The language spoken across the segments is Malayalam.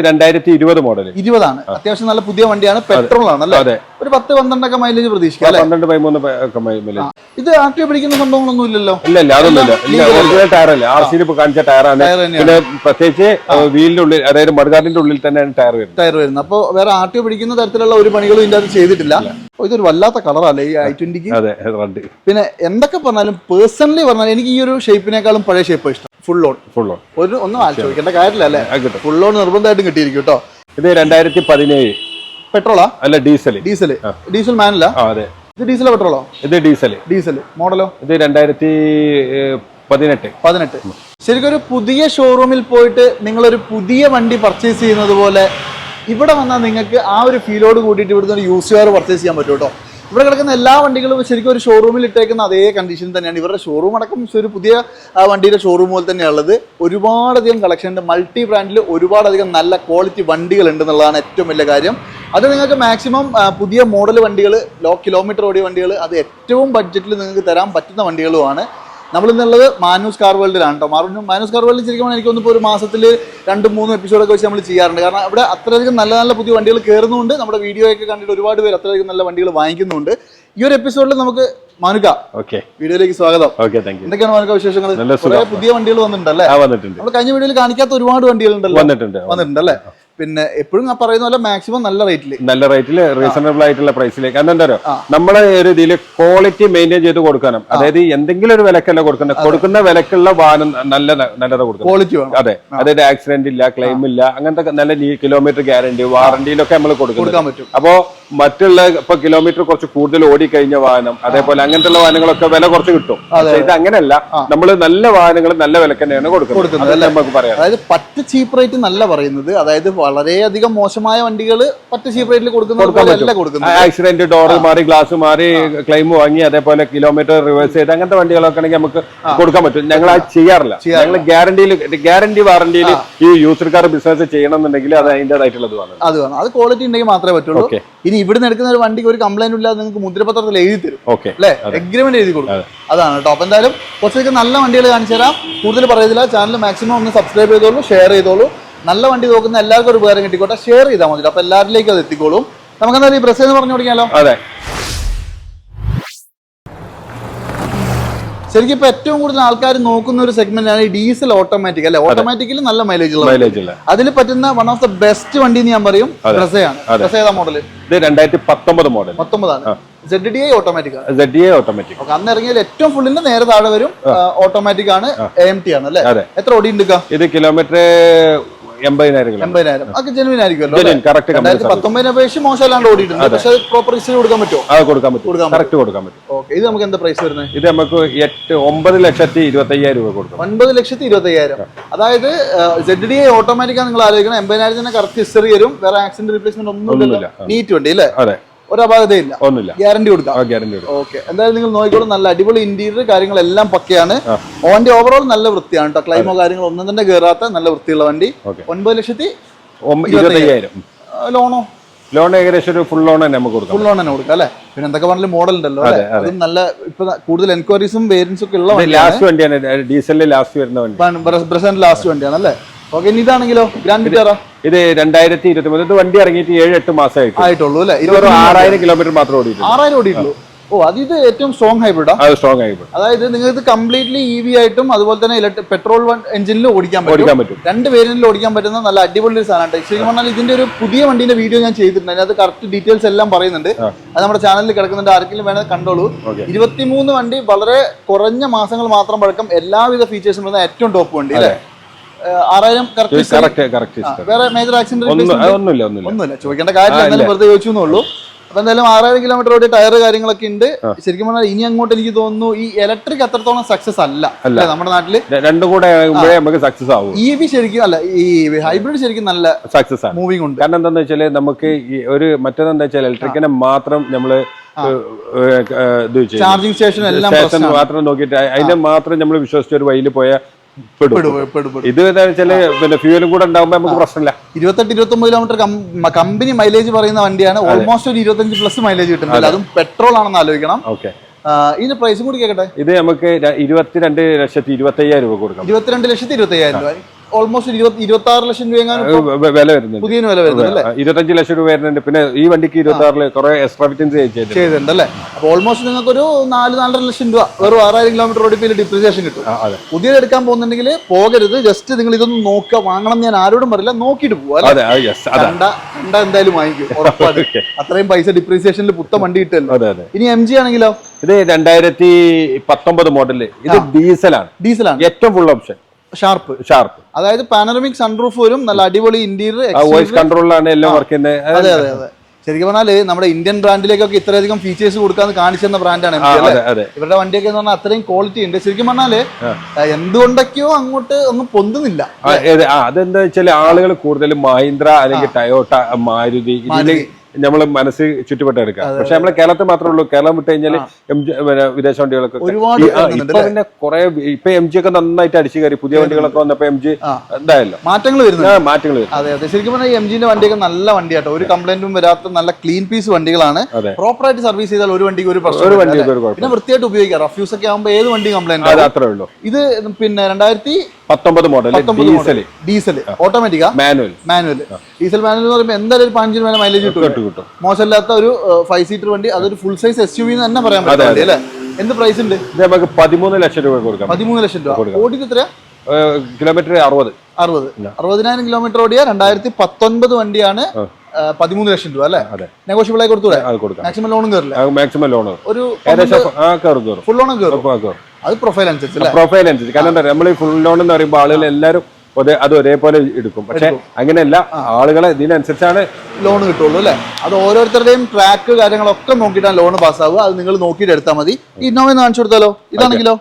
2020 മോഡൽ. 20 അത്യാവശ്യം നല്ല പുതിയ വണ്ടിയാണ്. പെട്രോൾ ആണ്. ഒരു 10-12 മൈലേജ് പ്രതീക്ഷിക്കാം. 12-13 മൈലേജ്. ഇത് ആക്റ്റീവ് പിടിക്കുന്ന സംഭവങ്ങളൊന്നും ഇല്ലല്ലോ? ഇല്ല, അതൊന്നുമില്ല. ഒറിജിനൽ ടയറല്ലേ, RC കാണിച്ച ടയറാണ്. പിന്നെ പ്രത്യേകിച്ച് വീലിന്റെ ഉള്ളിൽ, അതായത് മഡ്ഗാർഡിന്റെ ഉള്ളിൽ തന്നെയാണ് ടയർ വരുന്നത്. അപ്പൊ വേറെ ആർട്ടിഒ പിടിക്കുന്ന തരത്തിലുള്ള ഒരു പണികളും ഇതിന്റെ അത് ചെയ്തിട്ടില്ല. ഇതൊരു വല്ലാത്ത കളറല്ലേ ഈ i20ക്ക്. പിന്നെ എന്തൊക്കെ പറഞ്ഞാലും പേഴ്സണലി പറഞ്ഞാൽ എനിക്ക് ഈ ഒരു ഷേപ്പിനേക്കാളും പഴയ ഷേപ്പ് ഇഷ്ടം. ഫുൾ ഓൺ ഒന്നും ആലോചിക്കേണ്ട കാര്യമില്ല അല്ലേ? ഫുൾ ഓൺ നിർബന്ധമായിട്ടും കിട്ടിയിരിക്കും കേട്ടോ. ഇത് 2017 പെട്രോളാ അല്ല ഡീസൽ മാനല്ല. ഇത് ഡീസലോ പെട്രോളോ? ഇത് ഡീസൽ. മോഡലോ? ഇത് 2018. ശരിക്കും ഒരു പുതിയ ഷോറൂമിൽ പോയിട്ട് നിങ്ങളൊരു പുതിയ വണ്ടി പർച്ചേസ് ചെയ്യുന്നത് പോലെ ഇവിടെ വന്നാൽ നിങ്ങൾക്ക് ആ ഒരു ഫീലോട് കൂടിയിട്ട് ഇവിടുന്ന് ഒരു യൂസ് കാർ പർച്ചേസ് ചെയ്യാൻ പറ്റും കേട്ടോ. ഇവിടെ കിടക്കുന്ന എല്ലാ വണ്ടികളും ശരിക്കും ഒരു ഷോറൂമിൽ ഇട്ടേക്കുന്ന അതേ കണ്ടീഷൻ തന്നെയാണ്. ഇവരുടെ ഷോറൂം അടക്കം ഒരു പുതിയ വണ്ടിയുടെ ഷോറൂം പോലെ തന്നെയുള്ളത്. ഒരുപാടധികം കളക്ഷൻ ഉണ്ട്. മൾട്ടി ബ്രാൻഡിൽ ഒരുപാടധികം നല്ല ക്വാളിറ്റി വണ്ടികൾ ഉണ്ടെന്നുള്ളതാണ് ഏറ്റവും വലിയ കാര്യം. അത് നിങ്ങൾക്ക് മാക്സിമം പുതിയ മോഡൽ വണ്ടികൾ, ലോ കിലോമീറ്റർ ഓടിയ വണ്ടികൾ, അത് ഏറ്റവും ബഡ്ജറ്റിൽ നിങ്ങൾക്ക് തരാൻ പറ്റുന്ന വണ്ടികളുമാണ്. നമ്മളിന്നുള്ളത് മാനൂസ് കാർ വേൾഡിലാണ് കേട്ടോ. മാനൂസ് കാർ വേൾഡിൽ ശരിക്കും എനിക്കൊന്നിപ്പോൾ ഒരു മാസത്തിൽ 2-3 എപ്പിസോഡൊക്കെ വെച്ച് നമ്മൾ ചെയ്യാറുണ്ട്. കാരണം ഇവിടെ അത്രയധികം നല്ല നല്ല പുതിയ വണ്ടികൾ കയറുന്നുണ്ട്. നമ്മുടെ വീഡിയോ ഒക്കെ കണ്ടിട്ട് ഒരുപാട് പേര് അത്രയധികം നല്ല വണ്ടികൾ വാങ്ങിക്കുന്നുണ്ട്. ഈ ഒരു എപ്പിസോഡിൽ നമുക്ക് മാനുക വീഡിയോയിലേക്ക് സ്വാഗതം. എന്തൊക്കെയാണ് മാനുക വിശേഷങ്ങൾ? പുതിയ വണ്ടികൾ വന്നിട്ടുണ്ടല്ലേ? നമ്മൾ കഴിഞ്ഞ വീഡിയോയിൽ കാണിക്കാത്ത ഒരുപാട് വണ്ടികൾ വന്നിട്ടുണ്ടല്ലേ? പിന്നെ എപ്പോഴും പറയുന്ന പോലെ മാക്സിമം നല്ല റേറ്റിൽ റീസണബിൾ ആയിട്ടുള്ള പ്രൈസിലേക്ക്. എന്താ നമ്മളെ ഒരു ഇതിൽ ക്വാളിറ്റി മെയിൻറ്റെയിൻ ചെയ്ത് കൊടുക്കണം. അതായത് എന്തെങ്കിലും ഒരു വിലക്കല്ല കൊടുക്കുന്ന വിലക്കുള്ള വാഹനം നല്ലത് കൊടുക്കണം. ക്വാളിറ്റി വേണം. അതായത് ആക്സിഡന്റ് ഇല്ല, ക്ലെയിം ഇല്ല, അങ്ങനത്തെ നല്ല കിലോമീറ്റർ ഗ്യാരണ്ടി, വാറണ്ടിയിലൊക്കെ നമ്മൾ കൊടുക്കാൻ പറ്റും. അപ്പോ മറ്റുള്ള ഇപ്പൊ കിലോമീറ്റർ കുറച്ച് കൂടുതൽ ഓടിക്കഴിഞ്ഞ വാഹനം, അതേപോലെ അങ്ങനത്തെ വാഹനങ്ങളൊക്കെ വില കുറച്ച് കിട്ടും. ഇത് അങ്ങനെയല്ല, നമ്മൾ നല്ല വാഹനങ്ങൾ നല്ല വിലക്ക് തന്നെയാണ് കൊടുക്കുന്നത്. നമുക്ക് പറയാം. അതായത് പറ്റ് ചീപ്പ് റേറ്റ് നല്ല പറയുന്നത്, അതായത് വളരെയധികം മോശമായ വണ്ടികൾ പറ്റ് ചീപ്പ് റേറ്റിൽ കൊടുക്കുന്നത്. ആക്സിഡന്റ്, ഡോറ് മാറി, ഗ്ലാസ് മാറി, ക്ലെയിം വാങ്ങി, അതേപോലെ കിലോമീറ്റർ റിവേഴ്സ് ചെയ്ത് അങ്ങനത്തെ വണ്ടികളൊക്കെ ആണെങ്കിൽ നമുക്ക് കൊടുക്കാൻ പറ്റും. ഞങ്ങൾ അത് ചെയ്യാറില്ല. ഞങ്ങൾ ഗ്യാരണ്ടി വാറണ്ടിയിൽ ഈ യൂസർ കാർ ബിസിനസ് ചെയ്യണമെന്നുണ്ടെങ്കിൽ അത് അതിൻ്റെതായിട്ടുള്ളത് അത് ക്വാളിറ്റി ഉണ്ടെങ്കിൽ മാത്രമേ പറ്റുള്ളൂ. ഇനി ഇവിടുന്ന് എടുക്കുന്ന ഒരു വണ്ടിക്ക് ഒരു കംപ്ലൈന്റ് ഇല്ലാതെ നിങ്ങൾക്ക് മുദ്രപത്രത്തിൽ എഴുതി തരും. അല്ലെ, എഗ്രിമെന്റ് എഴുതി കൊടുക്കും. അതാണ് കേട്ടോ. അപ്പൊ എന്തായാലും കുറച്ചൊക്കെ നല്ല വണ്ടികൾ കാണിച്ചു തരാം. കൂടുതൽ പറയുന്നില്ല. ചാനൽ മാക്സിമം ഒന്ന് സബ്സ്ക്രൈബ് ചെയ്തോളൂ, ഷെയർ ചെയ്തോളൂ. നല്ല വണ്ടി നോക്കുന്ന എല്ലാവർക്കും ഒരു ഉപകാരം കിട്ടിക്കോട്ടെ. ഷെയർ ചെയ്താൽ മതി. അപ്പൊ എല്ലാവരിലേക്കും അത് എത്തിക്കോളും. നമുക്ക് എന്തായാലും ഈ പ്രസ് എന്ന് പറഞ്ഞു കൊടുക്കാലോ. ശരിക്കും ഇപ്പൊ ഏറ്റവും കൂടുതൽ ആൾക്കാർ നോക്കുന്ന ഒരു സെഗ്മെന്റ് ആണ് ഈ ഡീസൽ ഓട്ടോമാറ്റിക്. അല്ലെ, ഓട്ടോമാറ്റിക്കലി നല്ല മൈലേജ് ഉള്ള അതിൽ പറ്റുന്ന വൺ ഓഫ് ദ ബെസ്റ്റ് വണ്ടി എന്ന് ഞാൻ പറയും ബ്രസയാണ്. ബ്രസ ഏതാ മോഡല്? 2019 മോഡൽ. 19 ZDI automatic. അന്ന് ഇറങ്ങിയതിൽ ഏറ്റവും ഫുള്ളിന്റെ നേരെ താഴെ വരും. ഓട്ടോമാറ്റിക് ആണ്, AMT ആണ് അല്ലെ? എത്ര ഓടി ഉണ്ട്? ഇത് കിലോമീറ്റർ 80,000. അതൊക്കെ ജെനുവിൻ ആയിരിക്കുമല്ലോ. 2019 അപേക്ഷിച്ച് മോശമല്ലാണ്ട് ഓടിയിട്ടുണ്ട്. പക്ഷെ പ്രോപ്പർ ഹിസ്റ്ററി കൊടുക്കാൻ പറ്റുമോ? കൊടുക്കാൻ പറ്റും. ഓക്കെ, ഇത് നമുക്ക് എന്താ പ്രൈസ് വരുന്നത്? ഇത് നമുക്ക് 9,25,000 രൂപ കൊടുക്കും. 9,25,000. അതായത് ZDI ഓട്ടോമാറ്റിക് നിങ്ങൾ ആലോചിക്കണം. 80,000 കറക്റ്റ് ഹിസ്റ്ററി വരും. വേറെ ആക്സിഡന്റ് റീപ്ലേസ്മെന്റ് ഒന്നുമില്ല. നീറ്റ് വണ്ടി അല്ലേ? ഒരു അപാകതയില്ല. ഗ്യാരണ്ടി കൊടുക്കാം. ഓക്കെ, എന്തായാലും നിങ്ങൾ നോക്കിക്കോളൂ. നല്ല അടിപൊളി ഇന്റീരിയർ കാര്യങ്ങളെല്ലാം പക്കയാണ്. വണ്ടി ഓവറോൾ നല്ല വൃത്തിയാണ് കേട്ടോ. ക്ലൈമോ കാര്യങ്ങളോ ഒന്നും തന്നെ കയറാത്ത നല്ല വൃത്തിയുള്ള വണ്ടി. 9,25,000. ലോൺ ഏകദേശം ഒരു ഫുൾ ലോൺ തന്നെ നമുക്ക് കൊടുക്കാം. ഫുൾ ലോൺ തന്നെ കൊടുക്കാം അല്ലെ? പിന്നെ എന്തൊക്കെ പറഞ്ഞാലും മോഡൽ ഉണ്ടല്ലോ. അതും നല്ല ഇപ്പൊ കൂടുതൽ എൻക്വയറീസും വേരിയൻസും ഒക്കെ ഉള്ള ലാസ്റ്റ് വണ്ടിയാണ്. ഡീസലിൽ ലാസ്റ്റ് വരുന്ന വണ്ടി. പ്രസന്റ് ലാസ്റ്റ് വണ്ടിയാണ് അല്ലേ? ഓക്കെ, ഇനി ഇതാണെങ്കിലോ ഗ്രാൻഡ് വിറ്റാറ? ഇത് 2023. വണ്ടി ഇറങ്ങിയിട്ട് 7-8 മാസമായിട്ടുള്ളൂ അല്ലെ? 6,000 കിലോമീറ്റർ മാത്രം ഓടിയിട്ടുള്ളൂ. 6,000 ഓടിയിട്ടുള്ളൂ. ഇത് ഏറ്റവും സ്ട്രോങ് ഹൈബ്രിഡ്. അതായത് നിങ്ങൾക്ക് കംപ്ലീറ്റ്ലി EV ആയിട്ടും അതുപോലെ തന്നെ പെട്രോൾ എഞ്ചിനിൽ ഓടിക്കാൻ പറ്റും. 2 വേരിയന്റിൽ ഓടിക്കാൻ പറ്റുന്ന നല്ല അടിപൊളി സാധനമാണ്. ശരിക്കും പറഞ്ഞാൽ ഇതിന്റെ ഒരു പുതിയ വണ്ടിന്റെ വീഡിയോ ഞാൻ ചെയ്തിട്ടുണ്ട്. അതിനകത്ത് കറക്റ്റ് ഡീറ്റെയിൽസ് എല്ലാം പറയുന്നുണ്ട്. അത് നമ്മുടെ ചാനലിൽ കിടക്കുന്നുണ്ട്. ആർക്കെങ്കിലും വേണമെങ്കിൽ കണ്ടോളൂ. 23 വണ്ടി, വളരെ കുറഞ്ഞ മാസങ്ങൾ മാത്രം പഴക്കം, എല്ലാവിധ ഫീച്ചേഴ്സും വരുന്ന ഏറ്റവും ടോപ്പ് വണ്ടി അല്ലേ? 6,000 കറക്റ്റ്. വേറെ മേജർ ആക്സിഡന്റ് ഒന്നുമില്ല. ചോദിക്കേണ്ട കാര്യം വെറുതെ ചോദിച്ചു എന്നുള്ളൂ. അപ്പൊ എന്തായാലും 6,000 കിലോമീറ്റർ ഓടിയ ടയർ കാര്യങ്ങളൊക്കെ ഉണ്ട്. ശരിക്കും പറഞ്ഞാൽ ഇനി അങ്ങോട്ട് എനിക്ക് തോന്നുന്നു ഈ ഇലക്ട്രിക് അത്രത്തോളം സക്സസ് അല്ല നമ്മുടെ നാട്ടില്. രണ്ടും കൂടെ സക്സസ് ആവും. EV ശരിക്കും അല്ല, ഈ ഹൈബ്രിഡ് ശരിക്കും നല്ല സക്സസ് ആണ്, മൂവിംഗ് ഉണ്ട്. കാരണം എന്താണെന്ന് വെച്ചാല് നമുക്ക് ഒരു മറ്റേതെന്താ വെച്ചാൽ ഇലക്ട്രിക്കിനെ മാത്രം നമ്മള് ചാർജിങ് സ്റ്റേഷൻ എല്ലാം മാത്രം നോക്കിയിട്ട് അതിനെ മാത്രം നമ്മൾ വിശ്വസിച്ച ഒരു വഴിയിൽ പോയ ഇത് പിന്നെ ഫ്യൂലും കൂടെ ഉണ്ടാവുമ്പോ നമുക്ക് പ്രശ്നമില്ല. 28-29 കിലോമീറ്റർ കമ്പനി മൈലേജ് പറയുന്ന വണ്ടിയാണ്. ഓൾമോസ്റ്റ് ഒരു 25+ മൈലേജ് കിട്ടുന്നത്. അതും പെട്രോൾ ആണെന്ന് ആലോചിക്കണം. ഇതിന്റെ പ്രൈസും കൂടി കേട്ടെ. ഇത് നമുക്ക് 22,25,000 രൂപ കൊടുക്കാം. 22,25,000 രൂപ. ഓൾമോസ്റ്റ് 26 ലക്ഷം രൂപ വില വരുന്നുണ്ട്. പുതിയ വില വരുന്നത് അല്ലേ? 25 ലക്ഷം രൂപ വരുന്നുണ്ട്. പിന്നെ ഈ വണ്ടിക്ക് 26 കുറെ എക്സ്ട്രാ ഫിറ്റിംഗ്സ് ചെയ്തിട്ടുണ്ട് അല്ലേ? അപ്പൊ ഓൾമോസ്റ്റ് നിങ്ങൾക്ക് ഒരു 4-4.5 ലക്ഷം രൂപ വെറും 6000 കിലോമീറ്റർ ഓടിപ്പിൽ ഡിപ്രിസിയേഷൻ കിട്ടും. പുതിയത് എടുക്കാൻ പോകുന്നുണ്ടെങ്കിൽ പോകരുത്, ജസ്റ്റ് നിങ്ങൾ ഇതൊന്നും നോക്കുക. വാങ്ങണം ഞാൻ ആരോടും പറയില്ല, നോക്കിയിട്ട് പോവാ. കണ്ട എന്തായാലും വാങ്ങിക്കും ഉറപ്പാണ്. അത്രയും പൈസ ഡിപ്രിസിയേഷനിൽ പുത്ത വണ്ടി കിട്ടുമല്ലോ. ഇനി MG ആണെങ്കിലോ? ഇത് 2019 മോഡല്. ഇത് ഡീസലാണ് ഏറ്റവും ഫുൾ ഓപ്ഷൻ. ഷാർപ്പ് അതായത് പാനോറമിക് സൺറൂഫ് വരും, നല്ല അടിപൊളി ഇന്റീരിയർ, വോയിസ് കൺട്രോളിലാണ് എല്ലാം വർക്ക് ചെയ്യുന്നത്. അതെ അതെ അതെ. ശരിക്കും പറഞ്ഞാല് നമ്മുടെ ഇന്ത്യൻ ബ്രാൻഡിലേക്കൊക്കെ ഇത്രയധികം ഫീച്ചേഴ്സ് കൊടുക്കാന്ന് കാണിച്ചെന്ന ബ്രാൻഡാണ് ഇവരുടെ വണ്ടിയൊക്കെ എന്ന് പറഞ്ഞാൽ അത്രയും ക്വാളിറ്റി ഉണ്ട്. ശരിക്കും പറഞ്ഞാല് എന്തുകൊണ്ടൊക്കെയോ അങ്ങോട്ട് ഒന്നും പൊന്തുന്നില്ല. അതെന്താ വെച്ചാൽ ആളുകൾ കൂടുതലും മഹീന്ദ്ര അല്ലെങ്കിൽ ടയോട്ട, മാരുതി നമ്മള് മനസ്സ് ചുറ്റുപെട്ട് എടുക്കാം. പക്ഷെ നമ്മളെ കേരളത്തിൽ മാത്രമേ ഉള്ളൂ. കേരളം വിട്ട് കഴിഞ്ഞാൽ വിദേശ വണ്ടികളൊക്കെ ഇപ്പൊ പിന്നെ കുറെ ഇപ്പൊ MG ഒക്കെ നന്നായിട്ട് അടിച്ചു കയറി. പുതിയ വണ്ടികളൊക്കെ വന്നപ്പോ MG എന്തായാലും മാറ്റങ്ങൾ വരുന്നു. അതെ അതെ, ശരിക്കും പറഞ്ഞാൽ MGന്റെ വണ്ടിയൊക്കെ നല്ല വണ്ടിയാട്ടോ. ഒരു കംപ്ലൈന്റും വരാത്ത നല്ല ക്ലീൻ പീസ് വണ്ടികളാണ്. പ്രോപ്പറായിട്ട് സർവീസ് ചെയ്താൽ ഒരു വണ്ടിക്ക് ഒരു പ്രശ്നം, പിന്നെ വൃത്തിയായിട്ട് ഉപയോഗിക്കാം. റഫ്യൂസ് ഒക്കെ ആകുമ്പോൾ ഏത് വണ്ടി കംപ്ലൈന്റ് അത്രേ ഉള്ളൂ. ഇത് പിന്നെ 2019 model diesel automatic manual. Diesel manual എന്ന് പറയുമ്പോൾ എന്തായാലും ഒരു 15 വരെ മൈലേജ് കിട്ടും. മോശമില്ലാത്ത ഒരു 5 സീറ്റർ വണ്ടി, അതൊരു ഫുൾ സൈസ് SUV എന്ന് തന്നെ പറയാൻ പറ്റും അല്ലേ? എന്ത് പ്രൈസ് ഉണ്ട്? നമുക്ക് 13 ലക്ഷം രൂപ കൊടുക്കാം. 13 ലക്ഷം രൂപ. ഓടിയത് എത്രയാ? കിലോമീറ്റർ 60,000 കിലോമീറ്റർ ഓടിയ 2019 വണ്ടിയാണ്. 13 ലക്ഷം രൂപ അല്ലേ? നെഗോഷ്യബിൾ ആയി കൊടുത്തൂടെ? മാക്സിമം ലോണും കയറില്ല? മാക്സിമം ലോൺ ഒരു ഫുൾ ലോണും കയറും. അത് പ്രൊഫൈൽ അനുസരിച്ച്. കാരണം നമ്മൾ ഫുൾ ലോൺ എന്ന് പറയുമ്പോൾ ആളുകൾ എല്ലാവരും അത് ഒരേപോലെ എടുക്കും. പക്ഷെ അങ്ങനെയല്ല, ആളുകളെ ഇതിനനുസരിച്ചാണ് ലോൺ കിട്ടുള്ളൂ അല്ലേ? അത് ഓരോരുത്തരുടെയും ട്രാക്ക് കാര്യങ്ങളൊക്കെ നോക്കിയിട്ടാണ് ലോൺ പാസ്സാവുക. അത് നിങ്ങൾ നോക്കിയിട്ട് എടുത്താൽ മതി. ഇന്നോവ കാണിച്ചു കൊടുത്താലോ? ഇതാണെങ്കിലോ?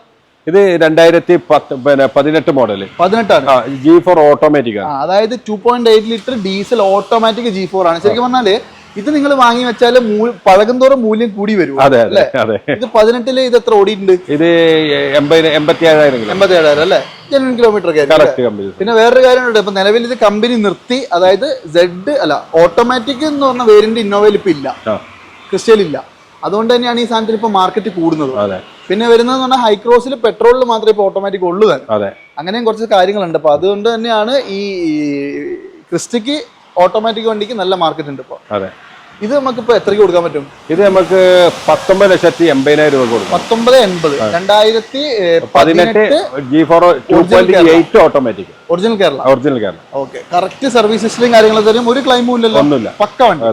ഇത് 2018 മോഡല്. 18 G4 ഓട്ടോമാറ്റിക് ആണ്. അതായത് 2.8 ലിറ്റർ ഡീസൽ ഓട്ടോമാറ്റിക് G4 ആണ്. ശരിക്കും പറഞ്ഞാല് ഇത് നിങ്ങൾ വാങ്ങി വെച്ചാല് പഴകുന്തോറും മൂല്യം കൂടി വരും. ഇത് 18 ഇത് എത്ര ഓടിയിട്ടുണ്ട്? ഇത് 87,000 അല്ലേ? ജെന്യൂൻ കിലോമീറ്റർ ഒക്കെ. പിന്നെ വേറൊരു കാര്യമുണ്ട്. ഇപ്പൊ നിലവിൽ ഇത് കമ്പനി നിർത്തി. അതായത് ഓട്ടോമാറ്റിക് എന്ന് പറഞ്ഞ വേരിയന്റ് ഇന്നോവയിൽ ഇപ്പൊ ഇല്ല, ക്രിസ്റ്റയിൽ ഇല്ല. അതുകൊണ്ട് തന്നെയാണ് ഈ സാധനത്തിന് ഇപ്പൊ മാർക്കറ്റ് കൂടുന്നത്. പിന്നെ വരുന്നത് പറഞ്ഞാൽ ഹൈക്രോസിൽ പെട്രോളിൽ മാത്രമേ ഇപ്പൊ ഓട്ടോമാറ്റിക് ഉള്ളൂ തന്നെ. അങ്ങനെയും കുറച്ച് കാര്യങ്ങളുണ്ട്. അപ്പൊ അതുകൊണ്ട് തന്നെയാണ് ഈ ക്രിസ്റ്റയ്ക്ക് ഓട്ടോമാറ്റിക് വണ്ടിക്ക് നല്ല മാർക്കറ്റ് ഉണ്ട് ഇപ്പൊ. ഇത് നമുക്ക് ഇപ്പൊ എത്രയ്ക്ക് കൊടുക്കാൻ പറ്റും? ഇത് നമുക്ക് 19,80,000 രൂപ കൊടുക്കും. 19,80,000. 2018 G4 2.8 automatic original Kerala. Okay, correct service ഹിസ്റ്ററിയും കാര്യങ്ങളൊക്കെ തരും. ഒരു ക്ലൈമും ഇല്ലല്ലോ, പക്ക വണ്ടി.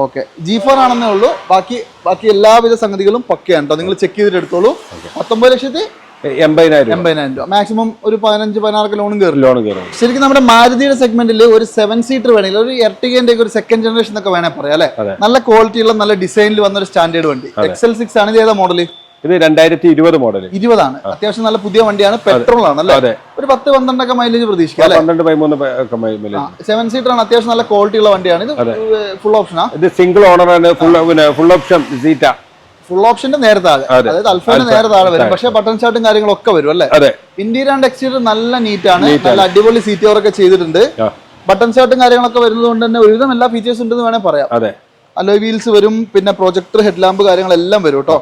ഓക്കെ, G4 ആണെന്നേ ഉള്ളൂ. ബാക്കി എല്ലാവിധ സംഗതികളും പക്കയാണ് കേട്ടോ. നിങ്ങൾ ചെക്ക് ചെയ്തിട്ട് എടുത്തോളൂ. 19,80,000 രൂപ. മാക്സിമം ഒരു 15-16 ലോണും കയറും. ശരിക്കും നമ്മുടെ മാരുതിയുടെ സെഗ്മെന്റിൽ ഒരു 7 സീറ്റർ വേണമെങ്കിൽ, ഒരു എർട്ടിഗന്റെ ഒരു സെക്കൻഡ് ജനറേഷൻ എന്നൊക്കെ വേണേ പറയാം അല്ലെ? നല്ല ക്വാളിറ്റിയുള്ള നല്ല ഡിസൈനിൽ വന്ന ഒരു സ്റ്റാൻഡേർഡ് വണ്ടി. XL6 ആണ്. ഇത് ഏതാ മോഡല്? ഇത് 2020 മോഡൽ. 20 ആണ്. അത്യാവശ്യം നല്ല പുതിയ വണ്ടിയാണ്. പെട്രോൾ ആണ് അല്ലേ? ഒരു 10-12 ഒക്കെ മൈലേജ് പ്രതീക്ഷിക്കാം. 7 സീറ്റർ ആണ്. അത്യാവശ്യം നല്ല ക്വാളിറ്റി ഉള്ള വണ്ടിയാണ്. ഇത് ഫുൾ ഓപ്ഷനാ? ഇത് സിംഗിൾ ഓണർ ആണ്. ഫുൾ ഓപ്ഷൻ സീറ്റ. ഫുൾ ഓപ്ഷന്റെ നേരെ താഴെ, അതായത് അൽഫോന്റെ നേരെ താഴെ വരും. പക്ഷേ ബട്ടൺ ഷാട്ടും കാര്യങ്ങളൊക്കെ വരും അല്ലേ? ഇന്റീരിയർ ആൻഡ് എക്സ്റ്റീരിയർ നല്ല നീറ്റാണ്. നല്ല അടിപൊളി സീറ്റ് കവറൊക്കെ ചെയ്തിട്ടുണ്ട്. ബട്ടൺ ഷാട്ടും കാര്യങ്ങളൊക്കെ വരുന്നത് കൊണ്ട് തന്നെ ഒരുവിധം എല്ലാ ഫീച്ചേഴ്സ് ഉണ്ടെന്ന് വേണേൽ പറയാം. അലോയ് വീൽസ് വരും. പിന്നെ പ്രൊജക്ടർ, ഹെഡ്ലാമ്പ് കാര്യങ്ങളെല്ലാം വരും കേട്ടോ.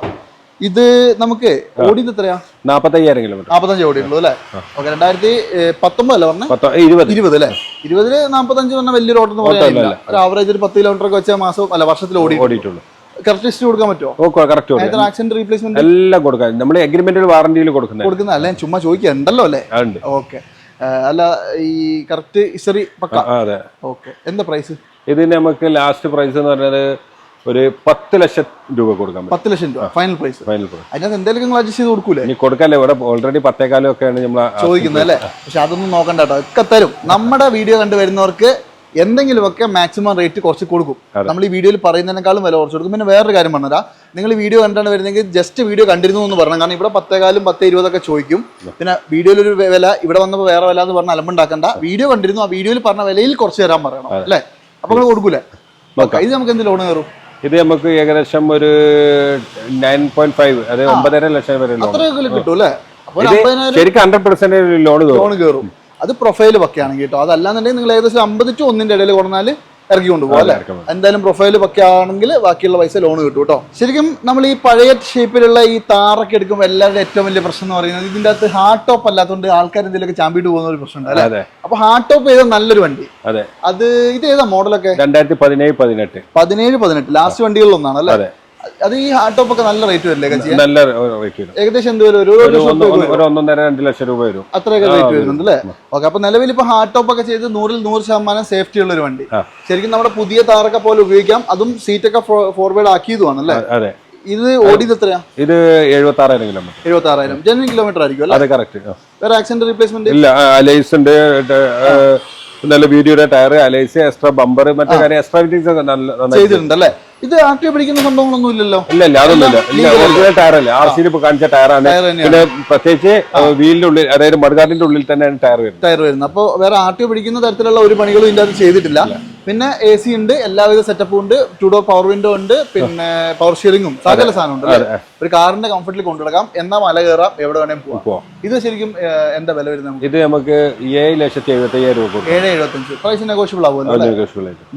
ഇത് നമുക്ക് ഓടിയത് എത്രയാ? 45,000 കിലോമീറ്റർ. 45 ഓടിയുള്ളൂ അല്ലേ? ഓക്കെ, 2019 അല്ലേ പറഞ്ഞേ? 20 അല്ലേ? 20 45 പറഞ്ഞാൽ വലിയൊരു ഓട്ടം എന്ന് പറയാനില്ല. ഒരു ആവറേജ് ഒരു 10 കിലോമീറ്റർ ഒക്കെ വെച്ചാൽ മാസം അല്ല വർഷത്തിൽ ഓടിയിട്ടുള്ളൂ. കറക്റ്റ് കൊടുക്കാൻ പറ്റുമോ? ആക്സിഡന്റ് റീപ്ലേസ്മെന്റ് എല്ലാം കൊടുക്കാം. നമ്മൾ എഗ്രിമെന്റിൽ വാറന്റിയിൽ കൊടുക്കുന്ന അല്ലേ? ചുമ്മാ ചോദിക്കണ്ടല്ലോ അല്ലേ? ഓക്കെ, അല്ല ഈ കറക്റ്റ് ഹിസ്റ്ററി പക്ക. ഓക്കെ, എന്താ പ്രൈസ്? ഇതിന് നമുക്ക് ലാസ്റ്റ് പ്രൈസ് എന്ന് പറഞ്ഞത് ഒരു 10 ലക്ഷം രൂപ കൊടുക്കാം. 10 ലക്ഷം രൂപ ഫൈനൽ പ്രൈസ്. അതിനകത്ത് എന്തെങ്കിലും നിങ്ങൾ അഡ്ജസ്റ്റ് ചെയ്ത് കൊടുക്കൂലേ? ഇനി കൊടുക്കാല്ലേ, ഇവിടെ ഓൾറെഡി 10,000 ഒക്കെയാണ് നമ്മൾ ചോദിക്കുന്നത് അല്ലേ? പക്ഷെ അതൊന്നും നോക്കണ്ട കേട്ടോ, ഒക്കെ തരും. നമ്മുടെ വീഡിയോ കണ്ടു വരുന്നവർക്ക് എന്തെങ്കിലുമൊക്കെ മാക്സിമം റേറ്റ് കുറച്ച് കൊടുക്കും. നമ്മൾ ഈ വീഡിയോയിൽ പറയുന്നതിനേക്കാളും വില കുറച്ച് കൊടുക്കും. പിന്നെ വേറൊരു കാര്യം പറഞ്ഞുതരാം. നിങ്ങൾ വീഡിയോ കണ്ടാണ് വരുന്നെങ്കിൽ ജസ്റ്റ് വീഡിയോ കണ്ടിരുന്നു എന്ന് പറഞ്ഞു. കാരണം ഇവിടെ 10,000 10,20 ഒക്കെ ചോദിക്കും. പിന്നെ വീഡിയോയിലൊരു വില, ഇവിടെ വന്നപ്പോൾ വേറെ വില എന്ന് പറഞ്ഞാൽ അലമ്പുണ്ടാക്കണ്ട. വീഡിയോ കണ്ടിരുന്നു, ആ വീഡിയോയിൽ പറഞ്ഞ വിലയിൽ കുറച്ച് തരാൻ പറയണം അല്ലേ? അപ്പൊ നിങ്ങൾ കൊടുക്കൂലേ? ഇത് നമുക്ക് എന്ത് ലോൺ കയറും? ഇത് നമുക്ക് ഏകദേശം ഒരു 9.5, അതായത് 9.5 ലക്ഷം വരെ അത്രയൊക്കെ കിട്ടും അല്ലേ? ശരിക്കും 100% ലോൺ കയറും. അത് പ്രൊഫൈൽ പക്കയാണെങ്കിൽ കേട്ടോ. അതല്ലാന്നുണ്ടെങ്കിൽ നിങ്ങൾ ഏകദേശം 50 to 1 ഇടയിൽ കൊടുത്താൽ ഇറക്കി കൊണ്ടുപോകും അല്ലെ. എന്തായാലും പ്രൊഫൈൽ പക്കയാണെങ്കിൽ ബാക്കിയുള്ള പൈസ ലോൺ കിട്ടും കേട്ടോ. ശരിക്കും നമ്മൾ ഈ പഴയ ഷേപ്പിലുള്ള ഈ താറൊക്കെ എടുക്കുമ്പോൾ എല്ലാവരുടെ ഏറ്റവും വലിയ പ്രശ്നം എന്ന് പറയുന്നത് ഇതിന്റെ അകത്ത് ഹാർഡ് ടോപ്പ് അല്ലാത്തതുകൊണ്ട് ആൾക്കാർ എന്തെങ്കിലുമൊക്കെ ചാമ്പിട്ട് പോകുന്ന ഒരു പ്രശ്നം ഉണ്ട് അല്ലെ. അപ്പൊ ഹാർഡ് ടോപ്പ് ചെയ്ത നല്ലൊരു വണ്ടി. അതെ, അത് ഇത് ഏതാ മോഡലൊക്കെ? 2017-18 17-18 ലാസ്റ്റ് വണ്ടികളിലൊന്നാണ് അല്ലെ. അത് ഈ ഹാർഡ് ടോപ്പ് ഒക്കെ നല്ല റേറ്റ് വരില്ലേ? നല്ല റേറ്റ് വരും. ഏകദേശം എന്ത് വരും? 1.5-2 ലക്ഷം രൂപ വരും. അത്രയൊക്കെ റേറ്റ് വരുന്നുണ്ട് അല്ലേ. ഓക്കെ, അപ്പൊ നിലവിൽ ഇപ്പൊ ഹാർഡ് ടോപ്പ് ഒക്കെ ചെയ്ത് 100% സേഫ്റ്റി ഉള്ള ഒരു വണ്ടി. ശരിക്കും നമ്മുടെ പുതിയ താറൊക്കെ പോലെ ഉപയോഗിക്കാം. അതും സീറ്റൊക്കെ ഫോർവേഡ് ആക്കിയതുമാണ് അല്ലേ. അതെ. ഇത് ഓടിയത് എത്രയാ? ഇത് 76,000 കിലോമീറ്റർ. 76,000 ജെന്യൂൻ കിലോമീറ്റർ ആയിരിക്കും അല്ലേ? അതെ, കറക്റ്റ്. വേറെ ആക്സിഡന്റ് റീപ്ലേസ്മെന്റ് ഇല്ല. അലൈസ് ഉണ്ട്, നല്ല വീഡിയോയുടെ ടയർ, അലൈസ്, എക്സ്ട്രാ ബമ്പർ, മറ്റേ കാര്യം എക്സ്ട്രാ ചെയ്തിട്ടുണ്ട് അല്ലേ. ഇത് ആക്ടിവ പിടിക്കുന്ന സംഭവങ്ങളൊന്നും ഇല്ലല്ലോ? ഇല്ല, അതൊന്നുമില്ല. ഒറിജിനൽ ടയർ അല്ലേ, RC കാണിച്ച ടയറാണ്. പിന്നെ പ്രത്യേകിച്ച് വീലിന്റെ ഉള്ളിൽ, അതായത് മഡ്ഗാർഡിന്റെ ഉള്ളിൽ തന്നെയാണ് ടയർ വരുന്നത്. അപ്പോൾ വേറെ ആർടിഒ പിടിക്കുന്ന തരത്തിലുള്ള ഒരു പണികളും ഇതിന്റെ അത് ചെയ്തിട്ടില്ല. പിന്നെ AC ഉണ്ട്, എല്ലാവിധ സെറ്റപ്പും ഉണ്ട്, 2 ഡോർ പവർ വിൻഡോ ഉണ്ട്, പിന്നെ പവർ സ്റ്റിയറിംഗും സകല സാധനം ഉണ്ട്. ഒരു കാറിന്റെ കംഫർട്ടിൽ കൊണ്ടുനടക്കാം, എന്നാ മല കയറാം, എവിടെ വേണേലും പോവാം. ഇത് ശരിക്കും എന്താ വില വരുന്നത്? ഇത് നമുക്ക് 7,75,000 രൂപ. 7,75. പ്രൈസ് നെഗോഷ്യബിൾ ആവുമല്ലോ.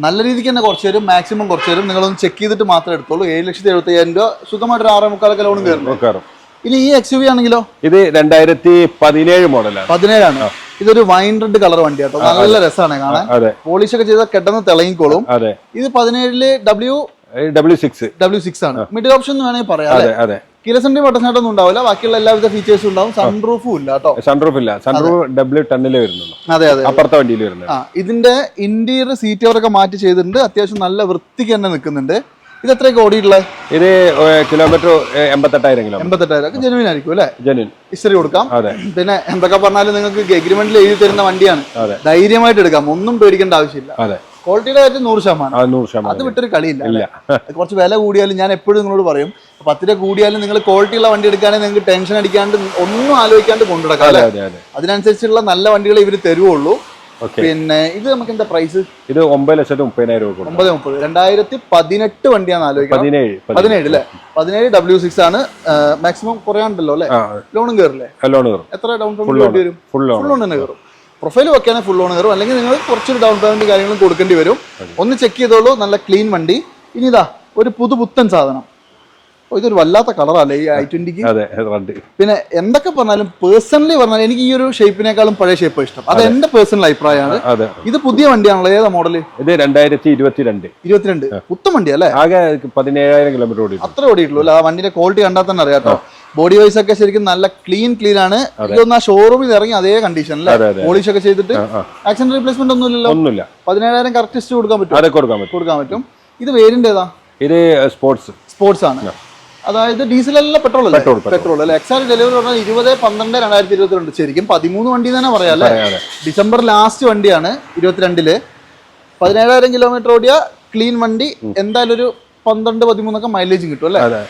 നല്ല രീതിക്ക് തന്നെ കുറച്ച് തരും, മാക്സിമം കുറച്ച് തരും. നിങ്ങളൊന്ന് ചെക്ക് ചെയ്തിട്ട് മാത്രമേ എടുത്തോളൂ. 7,75,000 രൂപ സുഖമായിട്ട് 6.25 ലോണും കയറും. ഇനി ഈ XUV ആണെങ്കിലോ? ഇത് 2017 മോഡലാണ്. 17 ഇതൊരു വൈൻ റെഡ് കളർ വണ്ടി കേട്ടോ. നല്ല രസമാണ് കാണാൻ. പോളിഷ് ഒക്കെ ചെയ്താൽ കിടന്ന് തിളങ്ങിക്കോളും. ഇത് 17 W6 ആണ്. മിഡിൽ ഓപ്ഷൻ എന്ന് വേണമെങ്കിൽ പറയാം. കിലസന്റെ ബട്ടൺസായിട്ടൊന്നും ഉണ്ടാവില്ല. ബാക്കിയുള്ള എല്ലാവിധ ഫീച്ചേഴ്സും ഉണ്ടാവും. സൺറൂഫും ഇല്ല കേട്ടോ. സൺറൂഫ് ഇല്ല. സൺറൂഫ് W10 വരുന്നുള്ളൂ. അതെ, അപ്പുറത്തെ വണ്ടിയിൽ വരുന്നത്. ഇതിന്റെ ഇന്റീരിയർ സീറ്റ് കവറൊക്കെ മാറ്റി ചെയ്തിട്ടുണ്ട്. അത്യാവശ്യം നല്ല വൃത്തിക്ക് തന്നെ നിൽക്കുന്നുണ്ട്. ഇത് എത്രയൊക്കെ ഓടിയിട്ടുള്ളത്? ഇത് കിലോമീറ്റർ 88,000 കിലോമീറ്റർ. 88,000 ജെനുവിൻ ആയിരിക്കും അല്ലെ. ജെനുവിൻ ഹിസ്റ്ററി കൊടുക്കാം. പിന്നെ എന്തൊക്കെ പറഞ്ഞാലും നിങ്ങൾക്ക് എഗ്രിമെന്റിൽ എഴുതി തരുന്ന വണ്ടിയാണ്. ധൈര്യമായിട്ട് എടുക്കാം, ഒന്നും പേടിക്കേണ്ട ആവശ്യമില്ല. ക്വാളിറ്റിയുടെ കാര്യം 100%. അത് വിട്ടൊരു കളിയില്ല. കുറച്ച് വില കൂടിയാലും ഞാൻ എപ്പോഴും നിങ്ങളോട് പറയും, 10 രൂപ കൂടിയാലും നിങ്ങൾ ക്വാളിറ്റി ഉള്ള വണ്ടി എടുക്കുകയാണെങ്കിൽ നിങ്ങൾക്ക് ടെൻഷൻ അടിക്കാണ്ട് ഒന്നും ആലോചിക്കാണ്ട് കൊണ്ടുനടക്കാം അല്ലേ. അതിനനുസരിച്ചുള്ള നല്ല വണ്ടികളെ ഇവർ തരുവുള്ളൂ. പിന്നെ ഇത് നമുക്ക് എന്താ പ്രൈസ്? ഇത് 9,30,000 രൂപ. 9,30. 2018 വണ്ടിയാണ് ആലോചിക്കുന്നത്. 17 അല്ലേ. 17 W6 ആണ്. മാക്സിമം കുറയാണ്ടല്ലോ അല്ലെ. ലോണും കയറില്ലേ? ലോൺ കയറും. എത്ര ഡൗൺ പേയ്മെന്റ് വരും? ഫുൾ ലോൺ തന്നെ കയറും. പ്രൊഫൈൽ വെക്കാണെങ്കിൽ ഫുൾ ലോൺ കയറും. അല്ലെങ്കിൽ നിങ്ങൾ കുറച്ചൊരു ഡൗൺ പേയ്മെന്റ് കാര്യങ്ങളും കൊടുക്കേണ്ടി വരും. ഒന്ന് ചെക്ക് ചെയ്തോളൂ. നല്ല ക്ലീൻ വണ്ടി. ഇനി ഇതാ ഒരു പുതുപുത്തൻ സാധനം. ഇതൊരു വല്ലാത്ത കളറല്ലേ ഈ i20. പിന്നെ എന്തൊക്കെ പറഞ്ഞാലും പേഴ്സണലി പറഞ്ഞാൽ എനിക്ക് ഈ ഒരു ഷേപ്പിനേക്കാളും പഴയ ഷേപ്പ് ഇഷ്ടം. അത് എന്റെ പേഴ്സണൽ അഭിപ്രായമാണ്. ഇത് പുതിയ വണ്ടിയാണല്ലോ. ഏതാ മോഡല്? ഇത് 2022. പുത്തൻ വണ്ടി അല്ലേ. ആകെ 17,000 കിലോമീറ്റർ ഓടി. അത്ര ഓടിയിട്ടുള്ളൂ അല്ലേ. ആ വണ്ടിന്റെ ക്വാളിറ്റി കണ്ടാൽ തന്നെ അറിയാട്ടോ. ബോഡി വൈസ് ഒക്കെ ശരിക്കും നല്ല ക്ലീൻ ആണ്. ഇതൊന്ന് ആ ഷോറൂമിൽ ഇറങ്ങി അതേ കണ്ടീഷൻ അല്ലേ. പോളിഷ് ഒക്കെ ചെയ്തിട്ട് ആക്സിഡന്റ് റീപ്ലേസ്മെന്റ് ഒന്നുമില്ല. 17,000 കറക്റ്റ് കൊടുക്കാൻ പറ്റും. ഇത് വേരിയന്റ് ഏതാ? ഇത് സ്പോർട്സ് ആണ്. അതായത് ഡീസൽ അല്ല, പെട്രോൾ അല്ലെ. എക്സാർ ഡെലിവറി പറഞ്ഞാൽ 20/12/2022. ശരിക്കും 13 വണ്ടി തന്നെ പറയാം അല്ലേ. ഡിസംബർ ലാസ്റ്റ് വണ്ടിയാണ് 22. 17,000 കിലോമീറ്റർ ഓടിയ ക്ലീൻ വണ്ടി. എന്തായാലും ഒരു 12-13 മൈലേജും കിട്ടും അല്ലേ.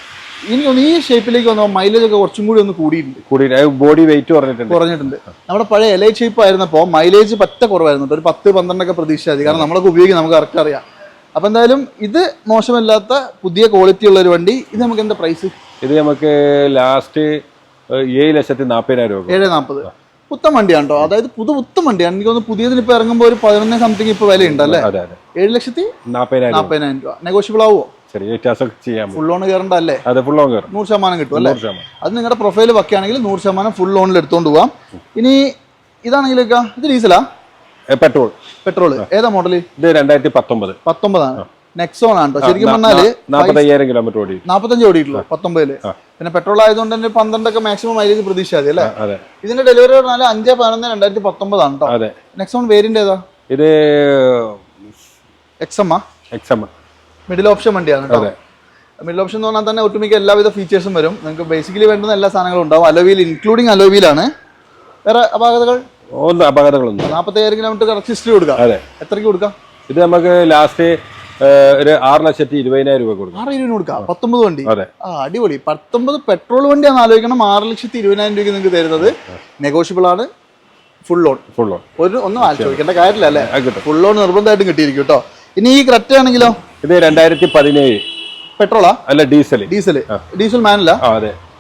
എനിക്കൊന്ന് ഈ ഷേപ്പിലേക്ക് വന്നപ്പോൾ മൈലേജ് ഒക്കെ കുറച്ചും കൂടി ഒന്ന് കൂടിയിട്ടുണ്ട്. ബോഡി വെയിറ്റ് കുറഞ്ഞിട്ടുണ്ട്. നമ്മുടെ പഴയ എലൈറ്റ് ഷേപ്പ് ആയിരുന്നപ്പോൾ മൈലേജ് പറ്റ കുറവായിരുന്നു. ഒരു 10-12 പ്രതീക്ഷിച്ചാൽ മതി. കാരണം നമ്മളൊക്കെ ഉപയോഗിക്കും, നമുക്ക് കറക്റ്റ് അറിയാം. അപ്പൊ എന്തായാലും ഇത് മോശമല്ലാത്ത പുതിയ ക്വാളിറ്റി ഉള്ള ഒരു വണ്ടി. ഇത് നമുക്ക് എന്താ പ്രൈസ്? ഇത് നമുക്ക് ലാസ്റ്റ് 7,40,000 രൂപ. 7,40. പുത്തൻ വണ്ടിയാണ് കേട്ടോ. അതായത് പുത്തൻ വണ്ടിയാണ്. എനിക്ക് തോന്നുന്നു പുതിയതിന് ഇപ്പൊ ഇറങ്ങുമ്പോൾ ഒരു 11 സംതിങ് ഇപ്പൊ വില ഉണ്ടല്ലേ. 7,40,000 രൂപ. നെഗോഷ്യബിൾ ആവുമോ? ചെറിയ വ്യത്യാസം ചെയ്യാം. ഫുൾ ലോൺ കയറണ്ട അല്ലേ? 100% കിട്ടും അല്ലേ. അത് നിങ്ങളുടെ പ്രൊഫൈൽ വെക്കുകയാണെങ്കിൽ 100% ഫുൾ ലോണിൽ എടുത്തോണ്ട് പോവാം. ഇനി ഇതാണെങ്കിലൊക്കെ ഇത് ഡീസലാ? പെട്രോൾ. ഏതാ മോഡല്? ഇത് 2019 ആണ്. നെക്സോൺ ആണ് കേട്ടോ. ശരിക്കും പറഞ്ഞാല് 45,000 കിലോമീറ്റർ ഓടി. 45 ഓടിയിട്ടുള്ളൂ 19. പിന്നെ പെട്രോൾ ആയതുകൊണ്ട് തന്നെ 12 ഒക്കെ മാക്സിമം മൈലേജ് പ്രതീക്ഷ മതി അല്ലേ. ഇതിന്റെ ഡെലിവറി പറഞ്ഞാൽ 5/11/2019 ആണ് കേട്ടോ. നെക്സോൺ വേരിയന്റ് ഏതാ? ഇത് എക്സമ്മ. മിഡിൽ ഓപ്ഷൻ വണ്ടിയാണ് കേട്ടോ. മിഡിൽ ഓപ്ഷൻ എന്ന് പറഞ്ഞാൽ തന്നെ ഒട്ടുമിക്ക എല്ലാവിധ ഫീച്ചേഴ്സും വരും. നിങ്ങൾക്ക് ബേസിക്കലി വേണ്ടുന്ന എല്ലാ സാധനങ്ങളും ഉണ്ടാവും. അലോവീൽ ഇൻക്ലൂഡിങ് അലോവീലാണ്. വേറെ അപാകതകളൊന്നും 40,000 കിലോമീറ്റർ കറക്റ്റ് ഹിസ്റ്ററി കൊടുക്കാം. എത്രയ്ക്ക് കൊടുക്കാം? ഇത് നമുക്ക് ലാസ്റ്റ് ഒരു 6,20,000 രൂപ കൊടുക്കാം. 6,20,000 കൊടുക്കാം. 19 വണ്ടി. അടിപൊളി. 19 പെട്രോൾ വണ്ടിയാണ് ആലോചിക്കണം. 6,20,000 രൂപയ്ക്ക് നിങ്ങൾക്ക് തരുന്നത്. നെഗോഷ്യബിൾ ആണ്. Full loan. ഒന്നും ആലോചിക്കേണ്ട കാര്യമില്ല അല്ലേ. ഫുൾ ലോൺ നിർബന്ധമായിട്ടും കിട്ടിയിരിക്കും കേട്ടോ. ഇനി ഈ ക്രെറ്റ ആണെങ്കിലോ? ഇത് 2017. പെട്രോളാ അല്ല ഡീസൽ മാനല്ല.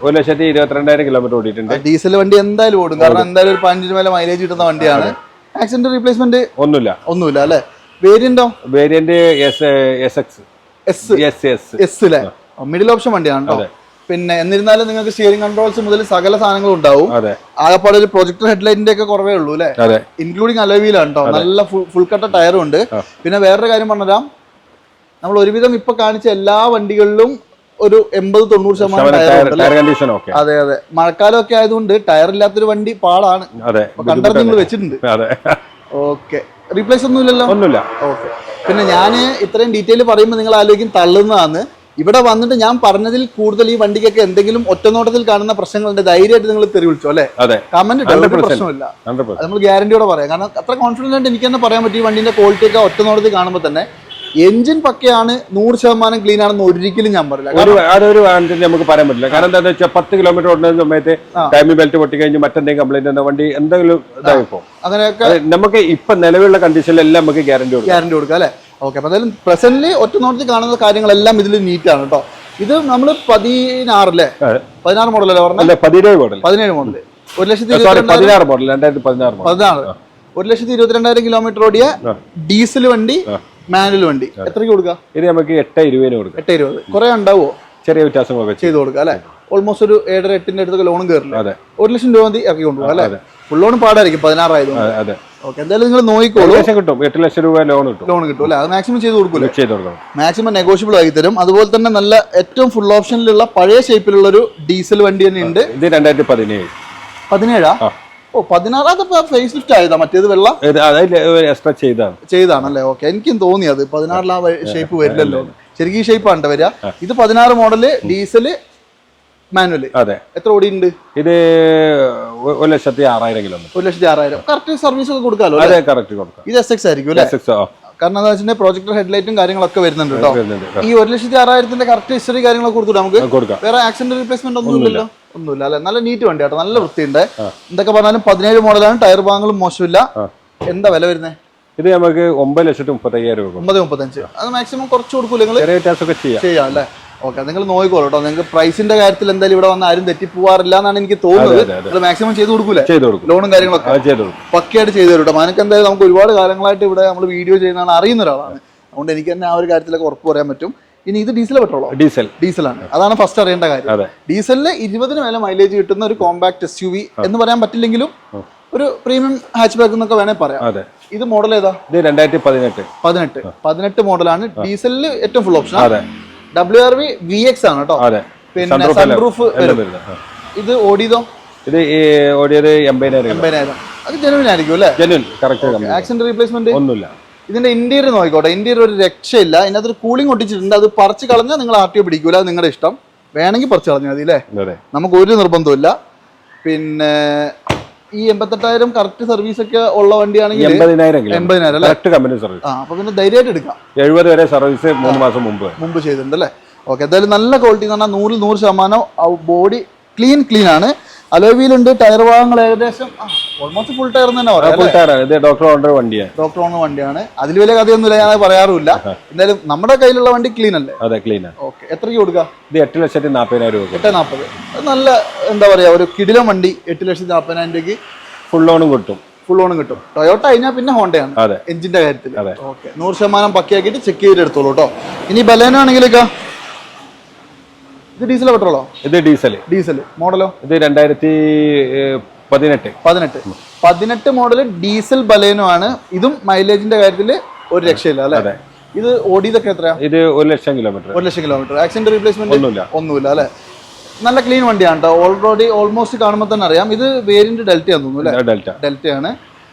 1,22,000 കിലോമീറ്റർ ഓടിയിട്ടുണ്ട്. ഡീസൽ വണ്ടി എന്തായാലും ഓടും. കാരണം എന്തായാലും ഒരു 15 മേലെ മൈലേജ് കിട്ടുന്ന വണ്ടിയാണ്. ആക്സിഡന്റ് റീപ്ലേസ്മെന്റ് ഒന്നുമില്ല അല്ലെ. വേരിയന്റോ? വേരിയന്റ് എസ് അല്ലേ? മിഡിൽ ഓപ്ഷൻ വണ്ടിയാണ് കേട്ടോ. പിന്നെ എന്നിരുന്നാലും നിങ്ങൾക്ക് സ്റ്റിയറിംഗ് കൺട്രോൾസ് മുതൽ സകല സാധനങ്ങളും ഉണ്ടാവും. ആകെപ്പാടെ ഒരു പ്രൊജക്ടർ ഹെഡ്ലൈറ്റിന്റെ ഒക്കെ കുറവേ ഉള്ളൂ അല്ലേ? ഇൻക്ലൂഡിങ് അലോയിലാണ് കേട്ടോ. നല്ല ഫുൾ കട്ട ടയറും ഉണ്ട്. പിന്നെ വേറൊരു കാര്യം പറഞ്ഞുതരാം, നമ്മൾ ഒരുവിധം ഇപ്പൊ കാണിച്ച എല്ലാ വണ്ടികളിലും ഒരു 80-90% ടയർ. അതെ അതെ, മഴക്കാലം ഒക്കെ ആയതുകൊണ്ട് ടയർ ഇല്ലാത്തൊരു വണ്ടി പാടാണ്. കണ്ടർ നിങ്ങൾ വെച്ചിട്ടുണ്ട്. ഓക്കെ, റീപ്ലേസ് ഒന്നും ഇല്ലല്ലോ? ഓക്കെ. പിന്നെ ഞാൻ ഇത്രയും ഡീറ്റെയിൽ പറയുമ്പോൾ നിങ്ങൾ ആലോചിക്കും തള്ളുന്നതാണ്. ഇവിടെ വന്നിട്ട് ഞാൻ പറഞ്ഞതിൽ കൂടുതൽ ഈ വണ്ടിക്കൊക്കെ എന്തെങ്കിലും ഒറ്റനോട്ടത്തിൽ കാണുന്ന പ്രശ്നങ്ങളുണ്ട്, ധൈര്യമായിട്ട് നിങ്ങൾ തെറി വിളിച്ചോ അല്ലെ? കമന്റ് ഇട്ടോ, പ്രശ്നമില്ല. നമ്മൾ ഗ്യാരണ്ടിയോടെ പറയാം. കാരണം അത്ര കോൺഫിഡന്റ് ആയിട്ട് എനിക്ക് തന്നെ പറയാൻ പറ്റും. ഈ വണ്ടിന്റെ ക്വാളിറ്റി ഒക്കെ ഒറ്റനോട്ടത്തിൽ കാണുമ്പോൾ തന്നെ എഞ്ചിൻ പക്കയാണ്, 100% ക്ലീൻ ആണെന്ന് ഒരിക്കലും ഞാൻ പറയില്ല. അതൊരു നമുക്ക് പറയാൻ പറ്റില്ല. കാരണം എന്താണെന്ന് വെച്ചാൽ 10 കിലോമീറ്റർ ഓടുന്ന സമയത്ത് ടൈമിംഗ് ബെൽറ്റ് പൊട്ടി കഴിഞ്ഞ് മറ്റെന്തെങ്കിലും കംപ്ലൈന്റ് വന്ന വണ്ടി എന്തെങ്കിലും ഇതായിപ്പോ അങ്ങനെയൊക്കെ നമുക്ക് ഇപ്പൊ നിലവിലുള്ള കണ്ടീഷനിലെല്ലാം നമുക്ക് ഗ്യാരണ്ടി കൊടുക്കാം അല്ലെ? ഓക്കെ. അപ്പൊ എന്തായാലും പ്രസന്റ്ലി ഒറ്റനോട്ടത്തിൽ കാണുന്ന കാര്യങ്ങളെല്ലാം ഇതിൽ നീറ്റ് ആണ് കേട്ടോ. ഇത് നമ്മള് 16 അല്ലേ? 16 മോഡലല്ലേ പറഞ്ഞത്? 17 മോഡൽ. 16 മോഡൽ 2016. 1,22,000 കിലോമീറ്റർ ഓടിയ ഡീസൽ വണ്ടി, മാനുവൽ വണ്ടി. എത്രയ്ക്ക് കൊടുക്കാം? ഇത് നമുക്ക് 8,20 കൊടുക്കാം. 8,20. കുറെ ഉണ്ടാവോ? ചെറിയ വ്യത്യാസങ്ങളൊക്കെ ചെയ്ത് കൊടുക്കാം അല്ലെ? ഓൾമോസ്റ്റ് ഒരു 7-8 അടുത്തൊക്കെ ലോണും കയറില്ല. 1 ലക്ഷം രൂപ മതി ഇറക്കി കൊണ്ടുപോകും അല്ലെ? ഫുൾ ലോൺ പാടായിരിക്കും 16 ആയതുകൊണ്ട്. ഓക്കെ, എന്തായാലും നിങ്ങൾ നോക്കിക്കോളൂ. കിട്ടും 8 ലക്ഷം രൂപ ലോൺ കിട്ടും അല്ലെ? അത് മാക്സിമം ചെയ്ത് കൊടുക്കും. മാക്സിമം നെഗോഷ്യബിൾ ആക്കി തരും. അതുപോലെ തന്നെ നല്ല ഏറ്റവും ഫുൾ ഓപ്ഷനിലുള്ള പഴയ ഷേപ്പിലുള്ള ഒരു ഡീസൽ വണ്ടി തന്നെ ഉണ്ട്. ഇത് 2017. 17? ഓ, 16. അതപ്പോ ഫേസ് ലിഫ്റ്റ് ആയതാ? മറ്റേത് വെള്ളം എക്സ്ട്രാ ചെയ്താണല്ലേ? ഓക്കെ, എനിക്കും തോന്നി അത് 16 ആ ഷേപ്പ് വരില്ലല്ലോ. ശരിക്കും ഈ ഷേപ്പാണ് വരിക. ഇത് 16 മോഡല് ഡീസൽ മാനുവല്. എത്ര ഓടിയുണ്ട്? ഇത് 1,06,000 കിലോമീറ്റർ. 1,06,000. കറക്റ്റ് സർവീസ് ഒക്കെ കൊടുക്കാമല്ലോ? ഇത് SX ആയിരിക്കും അല്ലേ? കാരണം എന്താ വെച്ചാൽ പ്രൊജക്ടർ ഹെഡ്ലൈറ്റും കാര്യങ്ങളൊക്കെ വരുന്നുണ്ട് കേട്ടോ. ഈ 1,06,000 കറക്റ്റ് ഹിസ്റ്ററി കാര്യങ്ങളൊക്കെ കൊടുത്തു നമുക്ക്. വേറെ ആക്സിഡന്റ് റീപ്ലേസ്മെന്റ് ഒന്നുമില്ലല്ലോ? ഒന്നുമില്ല അല്ലെ? നല്ല നീറ്റ് വണ്ടി കേട്ടോ, നല്ല വൃത്തിയുണ്ട്. എന്തൊക്കെ പറഞ്ഞാലും 17 മോഡലാണ്. ടയർ ഭാഗങ്ങളും മോശമില്ല. എന്താ വില വരുന്നത്? ഇത് നമുക്ക് 9,35,000 രൂപ. 9,35. അത് മാക്സിമം കുറച്ച് കൊടുക്കൂല നിങ്ങൾ? ചെയ്യാം അല്ലേ? ഓക്കെ, നിങ്ങൾ നോക്കിക്കോളൂ കേട്ടോ. നിങ്ങൾക്ക് പ്രൈസിന്റെ കാര്യത്തിൽ എന്തായാലും ഇവിടെ വന്ന് ആരും തെറ്റിപ്പോവാറില്ല എന്നാണ് എനിക്ക് തോന്നുന്നത്. നിങ്ങൾ മാക്സിമം ചെയ്ത് കൊടുക്കൂലേ? ലോണും കാര്യങ്ങളൊക്കെ പക്കയായിട്ട് ചെയ്തു തരും കേട്ടോ. എനിക്ക് എന്തായാലും നമുക്ക് ഒരുപാട് കാലങ്ങളായിട്ട് ഇവിടെ നമ്മൾ വീഡിയോ ചെയ്യുന്നതാണ്, അറിയുന്ന ഒരാളാണ്. അതുകൊണ്ട് എനിക്ക് തന്നെ ആ ഒരു കാര്യത്തിലൊക്കെ ഉറപ്പ് പറയാൻ പറ്റും. ഇനി ഇത് ഡീസൽ പെട്രോളോ? ഡീസലാണ്. അതാണ് ഫസ്റ്റ് അറിയേണ്ട കാര്യം. ഡീസലിന് 20 മേലെ മൈലേജ് കിട്ടുന്ന ഒരു കോമ്പാക്ട് SUV എന്ന് പറയാൻ പറ്റില്ലെങ്കിലും ഒരു പ്രീമിയം ഹാച്ച് ബാക്ക് എന്നൊക്കെ വേണേൽ പറയാം. ഇത് മോഡൽ ഏതാ? 2018 മോഡലാണ്. ഡീസലിൽ ഏറ്റവും ഫുൾ ഓപ്ഷൻ WRV VX ആണ് കേട്ടോ. പിന്നെ സൺറൂഫ്. ഇത് ഓടിയതോ? ഇത് ഓടിയത് 80,000. അത് ജെനുവിൻ ആയിരിക്കും അല്ലേ? ആക്സിഡന്റ് റീപ്ലേസ്മെന്റ് ഒന്നുമില്ല. ഇതിന്റെ ഇന്റീരിയർ നോക്കിക്കോട്ടെ. ഇന്റീരിയർ ഒരു രക്ഷയില്ല. ഇതിനകത്ത് ഒരു കൂളിംഗ് ഒട്ടിച്ചിട്ടുണ്ട്. അത് പറിച്ച് കളഞ്ഞാൽ നിങ്ങൾ RTO പിടിക്കൂല. അത് നിങ്ങളുടെ ഇഷ്ടം. വേണമെങ്കിൽ പറിച്ച് കളഞ്ഞാൽ മതി അല്ലേ? നമുക്ക് ഒരു നിർബന്ധമില്ല. പിന്നെ ഈ 88,000 കറക്റ്റ് സർവീസ് ഒക്കെ ഉള്ള വണ്ടിയാണെങ്കിൽ 80,000 അപ്പൊ പിന്നെ ധൈര്യമായിട്ട് എടുക്കാം. 70 വരെ സർവീസ് 3 മാസം മുമ്പ് ചെയ്തിട്ടുണ്ട് അല്ലേ? ഓക്കെ, എന്തായാലും നല്ല ക്വാളിറ്റി എന്ന് പറഞ്ഞാൽ 100% ബോഡി ക്ലീൻ ആണ്. അലോയിലുണ്ട്. ടയർ ഭാഗങ്ങൾ ഏകദേശം ഓൾമോസ്റ്റ് ഫുൾ ടയർ തന്നെ പറയാം. ഡോക്ടർ ഓണർ വണ്ടിയാണ്. അതിൽ വലിയ കഥയൊന്നുമില്ല, ഞാൻ പറയാറുമില്ല. എന്തായാലും നമ്മുടെ കയ്യിലുള്ള വണ്ടി ക്ലീൻ അല്ലേ? ഓക്കെ, എത്രയ്ക്ക് കൊടുക്കാം? ഇത് 8,40,000 രൂപ. 8,40. നല്ല എന്താ പറയാ, ഒരു കിടിലം വണ്ടി. 8,40,000 രൂപയ്ക്ക് ഫുൾ ലോണും കിട്ടും. ടൊയോട്ട കഴിഞ്ഞാൽ പിന്നെ ഹോണ്ടയാണ് എഞ്ചിന്റെ കാര്യത്തിൽ. ഓക്കെ, 100% പക്കയാക്കിയിട്ട് ചെക്ക് ചെയ്തിട്ട് എടുത്തോളൂ കേട്ടോ. ഇനി ബലേനോ ആണെങ്കിലൊക്കെ ഇത് ഡീസലോ പെട്രോളോ? ഇത് ഡീസൽ. മോഡലോ? ഇത് 2018 മോഡൽ ഡീസൽ ബലേനോ ആണ്. ഇതും മൈലേജിന്റെ കാര്യത്തിൽ ഒരു രക്ഷയില്ല അല്ലെ? ഇത് ഓടിയതൊക്കെ എത്രയാ? ഇത് 1,00,000 കിലോമീറ്റർ. 1,00,000 കിലോമീറ്റർ. ആക്സിഡന്റ് റീപ്ലേസ്മെന്റ് ഒന്നുമില്ല അല്ലെ? നല്ല ക്ലീൻ വണ്ടിയാണ് കേട്ടോ. ഓൾമോസ്റ്റ് കാണുമ്പോൾ തന്നെ അറിയാം. ഇത് വേരിയന്റ് ഡെൽറ്റയാന്ന് തോന്നുന്നു അല്ലേ? ഡെൽറ്റയാണ്.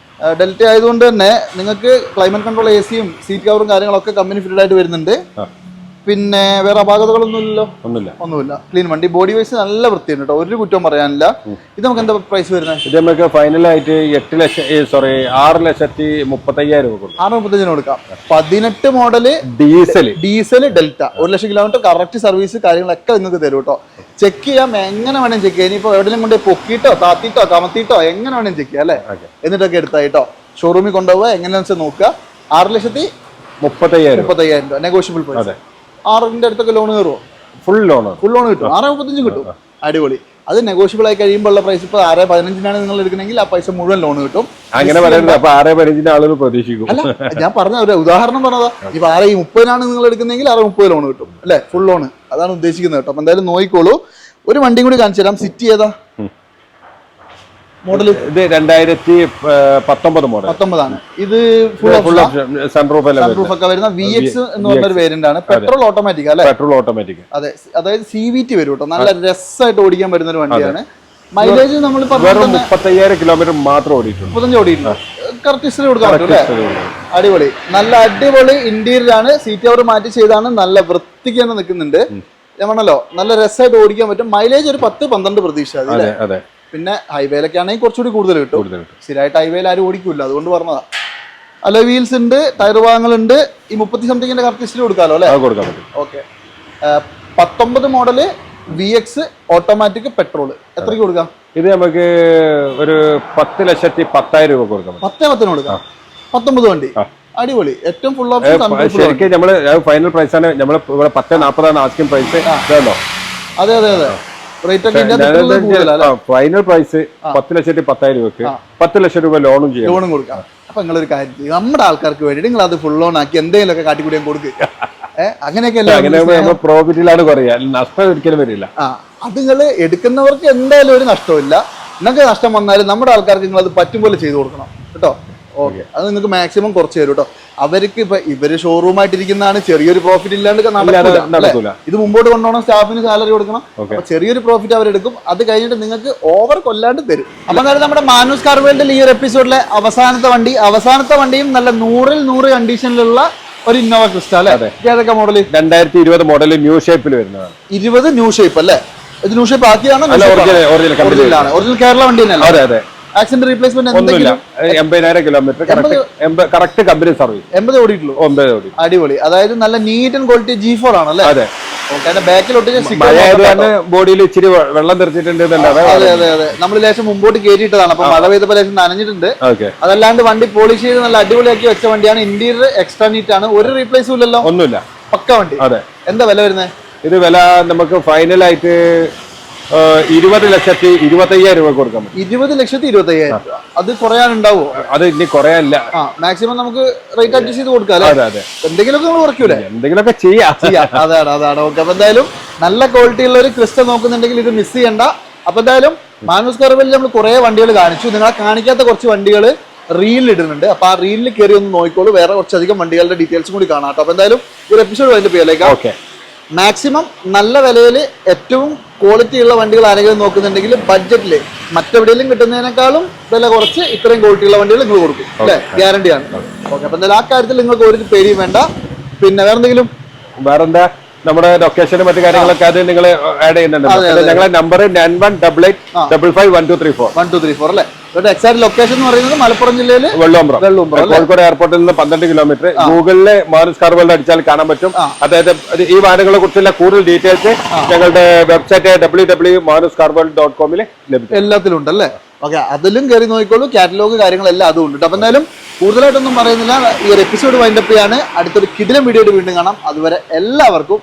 ഡെൽറ്റ ആയതുകൊണ്ട് തന്നെ നിങ്ങൾക്ക് ക്ലൈമറ്റ് കൺട്രോൾ AC-യും സീറ്റ് കവറും കാര്യങ്ങളൊക്കെ കമ്പനി ഫിറ്റഡ് ആയിട്ട് വരുന്നുണ്ട്. പിന്നെ വേറെ അപാകതകളൊന്നുമില്ലല്ലോ? ഒന്നുമില്ല. ക്ലീൻ വണ്ടി. ബോഡി വൈസ് നല്ല വൃത്തിയുണ്ട് കേട്ടോ, ഒരു കുറ്റവും പറയാനില്ല. ഇത് നമുക്ക് എന്താ പ്രൈസ് വരുന്നത്? ഇത് നമുക്ക് ഫൈനലായിട്ട് 6,35,000 രൂപ കൊടുക്കും. 6,35 കൊടുക്കാം. 18 model diesel delta 1,00,000 kilometre correct service കാര്യങ്ങളൊക്കെ നിങ്ങൾക്ക് തരും കേട്ടോ. ചെക്ക് ചെയ്യാം, എങ്ങനെ വേണേലും ചെക്ക് ചെയ്യാം. ഇനിയിപ്പോൾ എവിടെയും കൊണ്ട് പൊക്കിയിട്ടോ താത്തിയിട്ടോ കമത്തിയിട്ടോ എങ്ങനെ വേണേലും ചെക്ക് ചെയ്യാം അല്ലേ? എന്നിട്ടൊക്കെ എടുത്തായിട്ടോ ഷോറൂമിൽ കൊണ്ടുപോവുക. എങ്ങനെയാണെന്ന് വെച്ചാൽ നോക്കുക. 6,35,000 രൂപ നെഗോഷ്യബിൾ പ്രൈസ്. 6ന്റെ അടുത്തൊക്കെ ലോൺ കയറുമോ? ഫുൾ ലോൺ കിട്ടും. 6,35 കിട്ടും. അടിപൊളി. അത് നെഗോഷ്യബിൾ ആയി കഴിയുമ്പോൾ പ്രൈസ് ഇപ്പോൾ 6-15 നിങ്ങൾ എടുക്കണമെങ്കിൽ ആ പൈസ മുഴുവൻ ലോൺ കിട്ടും. അങ്ങനെ പറയുന്നത് അപ്പൊ 6-15 ആളുകൾ പ്രതീക്ഷിക്കും. അല്ല, ഞാൻ പറഞ്ഞ ഒരു ഉദാഹരണം പറഞ്ഞതാ. ഇപ്പൊ 6-30 നിങ്ങൾ എടുക്കുന്നെങ്കിൽ 6-30 ലോൺ കിട്ടും അല്ലെ, ഫുൾ ലോൺ. അതാണ് ഉദ്ദേശിക്കുന്നത് കേട്ടോ. അപ്പൊ എന്തായാലും നോക്കിക്കോളൂ. ഒരു വണ്ടിയും കൂടി കാണിച്ചു തരാം. സിറ്റി ഏതാ മോഡൽ? ഇത് 2019 മോഡൽ. 19 ഇത് ഫുൾ സൺറൂഫ് ഒക്കെ വരുന്ന VX എന്ന് പറഞ്ഞ ഒരു വേരിയന്റ് ആണ്. പെട്രോൾ ഓട്ടോമാറ്റിക് അല്ലെ? Petrol automatic. അതെ, അതായത് CVT വരും കേട്ടോ. നല്ല രസമായിട്ട് ഓടിക്കാൻ പറ്റുന്ന ഒരു വണ്ടിയാണ്. മൈലേജ് നമ്മൾ 35,000 കിലോമീറ്റർ മാത്രം ഓടിയിട്ടുണ്ട്. 35 ഓടിയിട്ടുണ്ട്. കറക്റ്റ് ഹിസ്റ്ററി കൊടുക്കാൻ പറ്റും അല്ലേ? അടിപൊളി. നല്ല അടിപൊളി ഇന്റീരിയർ ആണ്. സീറ്റ് കവർ മാറ്റി ചെയ്താണ്. നല്ല വൃത്തിക്ക് തന്നെ നിൽക്കുന്നുണ്ട്. ഞാൻ പറഞ്ഞല്ലോ നല്ല രസമായിട്ട് ഓടിക്കാൻ പറ്റും. മൈലേജ് ഒരു 10-12 പ്രതീക്ഷ. അതെ. പിന്നെ ഹൈവേയിലൊക്കെ ആണെങ്കിൽ കുറച്ചുകൂടി കൂടുതൽ കിട്ടും. സ്ഥിരമായിട്ട് ഹൈവേയിൽ ആരും ഓടിക്കില്ല, അതുകൊണ്ട് പറഞ്ഞതാ. അല്ല, വീൽസ് ഉണ്ട്, ടയർ ഭാഗങ്ങളുണ്ട്. ഈ 30 സംതിങ്ങിന്റെ കറക്റ്റ് ഹിസ്റ്ററി കൊടുക്കാമല്ലോ അല്ലേ? കൊടുക്കാൻ പറ്റും. Okay. 19 model VX automatic petrol എത്രയ്ക്ക് കൊടുക്കാം? ഇത് നമുക്ക് ഒരു 10,10,000 രൂപ കൊടുക്കാം. 10 കൊടുക്കാം. 19 വണ്ടി. അടിപൊളി. ഏറ്റവും ഫുൾ ഓപ്ഷൻ. ശരിക്കും നമ്മള് ഫൈനൽ പ്രൈസ് ആണ്. നമ്മള് ഇവിടെ 10,40 ആസ്കിംഗ് പ്രൈസ്. അതെ. റേറ്റ് ഒക്കെ ഫൈനൽ പ്രൈസ് 10,10,000 രൂപക്ക് 10 ലക്ഷം രൂപ ലോണും ചെയ്യും. ലോണും കൊടുക്കാം. അപ്പൊ നിങ്ങളൊരു കാര്യം ചെയ്യും, നമ്മുടെ ആൾക്കാർക്ക് വേണ്ടി നിങ്ങൾ അത് ഫുൾ ലോൺ ആക്കി എന്തെങ്കിലുമൊക്കെ കാട്ടിക്കൂടിയാൻ കൊടുക്കുക. അങ്ങനെയൊക്കെ പ്രോഫിറ്റിലാണ് കുറയുക, നഷ്ടം ഒരിക്കലും വരില്ല. അത് നിങ്ങൾ എടുക്കുന്നവർക്ക് എന്തായാലും ഒരു നഷ്ടമില്ല. നിങ്ങൾക്ക് നഷ്ടം വന്നാലും നമ്മുടെ ആൾക്കാർക്ക് നിങ്ങൾ അത് പറ്റും പോലെ ചെയ്തു കൊടുക്കണം കേട്ടോ. ഓക്കെ, അത് നിങ്ങൾക്ക് മാക്സിമം കുറച്ച് തരും കേട്ടോ. അവർക്ക് ഇപ്പൊ ഇവര് ഷോറൂമായിട്ടിരിക്കുന്നതാണ്, ചെറിയൊരു പ്രോഫിറ്റ് ഇല്ലാണ്ട് നടക്കില്ല. ഇത് മുമ്പോട്ട് കൊണ്ടുപോകണം, സ്റ്റാഫിന് സാലറി കൊടുക്കണം. അപ്പൊ ചെറിയൊരു പ്രോഫിറ്റ് അവരെടുക്കും. അത് കഴിഞ്ഞിട്ട് നിങ്ങൾക്ക് ഓവർ കൊല്ലാണ്ട് തരും. അപ്പൊ എന്തായാലും നമ്മുടെ മാനൂസ് കാർ വേൾഡിൽ ഈ ഒരു എപ്പിസോഡിലെ അവസാനത്തെ വണ്ടിയും നല്ല 100-ൽ 100 കണ്ടീഷനിലുള്ള ഒരു ഇന്നോവ ക്രിസ്റ്റ അല്ലേ? ഏതൊക്കെ മോഡൽ? 2020 മോഡൽ ന്യൂ ഷേപ്പിൽ വരുന്നതാണ്. 20 ന്യൂ ഷേപ്പ് അല്ലേ? ഇത് ന്യൂ ഷേപ്പ് ആക്കിയാണോ? ഒറിജിനൽ കേരള വണ്ടി തന്നെ. അതെ. Accident replacement 80,000 kilometre correct company service. 80 ഓടിയിട്ടുള്ളൂ. അടിപൊളി. അതായത് നല്ല നീറ്റ് ആൻഡ് ക്വാളിറ്റി G4 ആണല്ലേ? അതെ. ബാക്കിൽ ബോഡിയിൽ ഇച്ചിരി വെള്ളം തെറിച്ചിട്ടുണ്ട്. അതെ. നമ്മൾ ലേശം മുമ്പോട്ട് കയറ്റിയിട്ടതാണ്. അപ്പൊ മഴ പെയ്തപ്പോൾ ലേശം നനഞ്ഞിട്ടുണ്ട്. അതല്ലാണ്ട് വണ്ടി പോളിഷ് ചെയ്ത് നല്ല അടിപൊളിയാക്കി വെച്ച വണ്ടിയാണ്. ഇന്റീരിയർ എക്സ്ട്രാ നീറ്റ് ആണ്. ഒരു റീപ്ലേസും ഇല്ലല്ലോ? ഒന്നുമില്ല, പക്ക വണ്ടി. അതെ. എന്താ വില വരുന്നത്? ഇത് വില നമുക്ക് ഫൈനലായിട്ട് 20,25,000 രൂപ കൊടുക്കാൻ പറ്റും. 20,25,000. അത് കുറയാനുണ്ടാവോ? അത് ഇനി കുറയാനില്ല. മാക്സിമം നമുക്ക് റേറ്റ് അഡ്ജസ്റ്റ് ചെയ്ത് കൊടുക്കാം. അതെ. എന്തെങ്കിലുമൊക്കെ നമ്മൾ കുറയ്ക്കൂലേ? എന്തെങ്കിലുമൊക്കെ ചെയ്യാം. അതാണ്. ഓക്കെ. അപ്പൊ എന്തായാലും നല്ല ക്വാളിറ്റി ഉള്ള ഒരു ക്രിസ്റ്റ നോക്കുന്നുണ്ടെങ്കിൽ ഇത് മിസ് ചെയ്യണ്ട. അപ്പൊ എന്തായാലും മാനൂസ് കാർ വേൾഡിൽ നമ്മൾ കുറെ വണ്ടികൾ കാണിച്ചു. നിങ്ങളെ കാണിക്കാത്ത കുറച്ച് വണ്ടികൾ റീലിൽ ഇടുന്നുണ്ട്. അപ്പൊ ആ റീലിൽ കയറി ഒന്ന് നോക്കിക്കോളൂ. വേറെ കുറച്ചധികം വണ്ടികളുടെ ഡീറ്റെയിൽസും കൂടി കാണാം. അപ്പൊ എന്തായാലും ഈ എപ്പിസോഡ് അതിന്റെ പേരിലേക്ക് മാക്സിമം നല്ല വിലയിൽ ഏറ്റവും ക്വാളിറ്റി ഉള്ള വണ്ടികൾ ആരെങ്കിലും നോക്കുന്നുണ്ടെങ്കിൽ ബഡ്ജറ്റിൽ മറ്റെവിടെയെങ്കിലും കിട്ടുന്നതിനേക്കാളും വില കുറച്ച് ഇത്രയും ക്വാളിറ്റി ഉള്ള വണ്ടികൾ നിങ്ങൾ കൊടുക്കും അല്ലേ? ഗ്യാരണ്ടിയാണ്. ഓക്കെ. അപ്പൊ എന്തായാലും ആ കാര്യത്തിൽ നിങ്ങൾക്ക് ഒരു പേടിയും വേണ്ട. പിന്നെ വേറെന്താ നമ്മുടെ ലൊക്കേഷനും മറ്റു കാര്യങ്ങളൊക്കെ അത് നിങ്ങൾ ആഡ് ചെയ്യുന്നുണ്ട്. ഞങ്ങളെ നമ്പർ 9188123134 അല്ലേ? എക്സാക്ട് ലൊക്കേഷൻ എന്ന് പറയുന്നത് മലപ്പുറം ജില്ലയിൽ വെള്ളൂമ്പ്രം, കോഴിക്കോട് എയർപോർട്ടിൽ നിന്ന് 12 കിലോമീറ്റർ. ഗൂഗിളില് മാനൂസ് കാർ വേൾഡ് അടിച്ചാൽ കാണാൻ പറ്റും. അതായത് ഈ വാഹനങ്ങളെ കുറിച്ചുള്ള കൂടുതൽ ഡീറ്റെയിൽസ് ഞങ്ങളുടെ വെബ്സൈറ്റ് www.manuscarworld.com ലഭിക്കും. എല്ലാത്തിലും ഉണ്ടല്ലേ? ഓക്കെ, അതിലും കയറി നോക്കിക്കോളൂ. കാറ്റലോഗ് കാര്യങ്ങളെല്ലാം അതും ഉണ്ട്. അപ്പൊ എന്തായാലും കൂടുതലായിട്ടൊന്നും പറയുന്നില്ല. ഈ ഒരു എപ്പിസോഡ് വൈൻഡപ്പ് ചെയ്യാണ്. അടുത്തൊരു കിടിലം വീഡിയോ വീണ്ടും കാണാം. അതുവരെ എല്ലാവർക്കും